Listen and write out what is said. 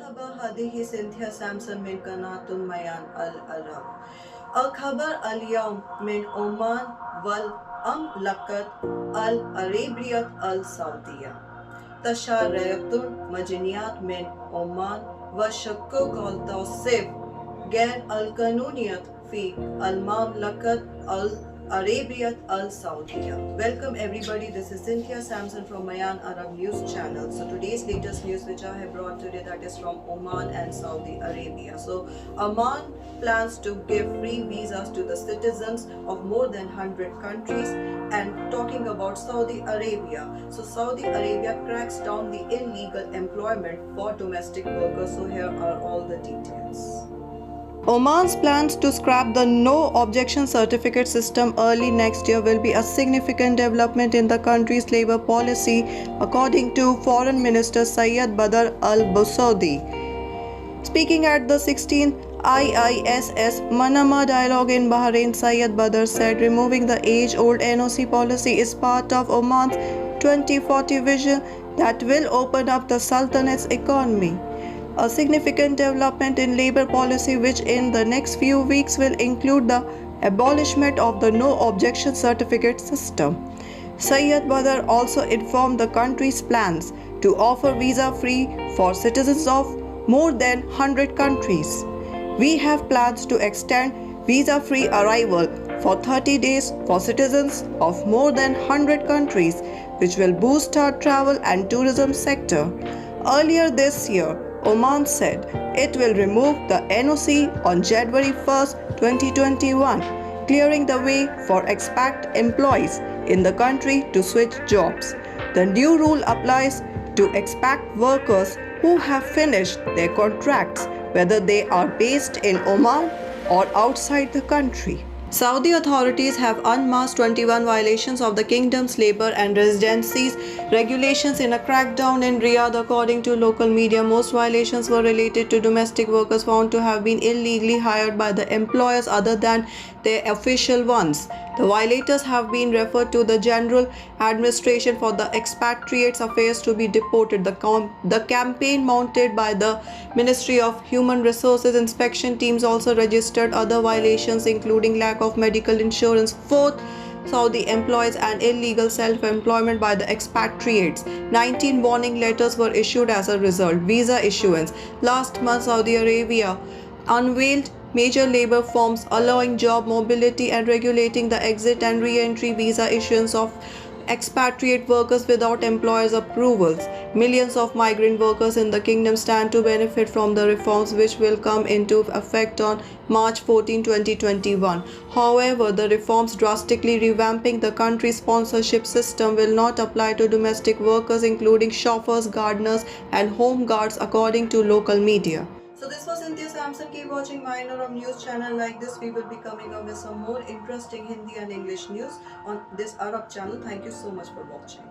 مرحبا، هذه سينثيا سامسون من قناة ميان العرب. الخبر اليوم من عمان والمملكة العربية السعودية. تشرعت مجنيات من عمان وشكوك التوصيف غير القانونية في المملكة العربية السعودية. Welcome everybody, this is Cynthia Samson from Mayan Arab News channel. So today's latest news which I have brought today, that is from Oman and Saudi Arabia. So Oman plans to give free visas to the citizens of more than 100 countries. And talking about Saudi Arabia, so Saudi Arabia cracks down the illegal employment for domestic workers. So here are all the details. Oman's plans to scrap the no objection certificate system early next year will be a significant development in the country's labor policy, according to Foreign Minister Syed Badr Al Busaidi. Speaking at the 16th IISS Manama Dialogue in Bahrain, Syed Badr said removing the age-old NOC policy is part of Oman's 2040 vision that will open up the Sultanate's economy. A significant development in labor policy which in the next few weeks will include the abolishment of the no objection certificate system. Syed Badr also informed the country's plans to offer visa-free for citizens of more than 100 countries. We have plans to extend visa-free arrival for 30 days for citizens of more than 100 countries, which will boost our travel and tourism sector. Earlier this year, Oman said it will remove the NOC on January 1, 2021, clearing the way for expat employees in the country to switch jobs. The new rule applies to expat workers who have finished their contracts, whether they are based in Oman or outside the country. Saudi authorities have unmasked 21 violations of the kingdom's labor and residencies regulations in a crackdown in Riyadh, according to local media. Most violations were related to domestic workers found to have been illegally hired by the employers other than their official ones. The violators have been referred to the General Administration for the Expatriates Affairs to be deported. The campaign mounted by the Ministry of Human Resources inspection teams also registered other violations, including lack of medical insurance, forced Saudi employees, and illegal self-employment by the expatriates. 19 warning letters were issued as a result. Visa issuance. Last month, Saudi Arabia unveiled major labor reforms allowing job mobility and regulating the exit and re-entry visa issuance of expatriate workers without employers' approvals. Millions of migrant workers in the kingdom stand to benefit from the reforms, which will come into effect on March 14, 2021. However, the reforms drastically revamping the country's sponsorship system will not apply to domestic workers, including chauffeurs, gardeners, and home guards, according to local media. So this was Cynthia Samson. Keep watching Mayan Arab News channel. Like this, we will be coming up with some more interesting Hindi and English news on this Arab channel. Thank you so much for watching.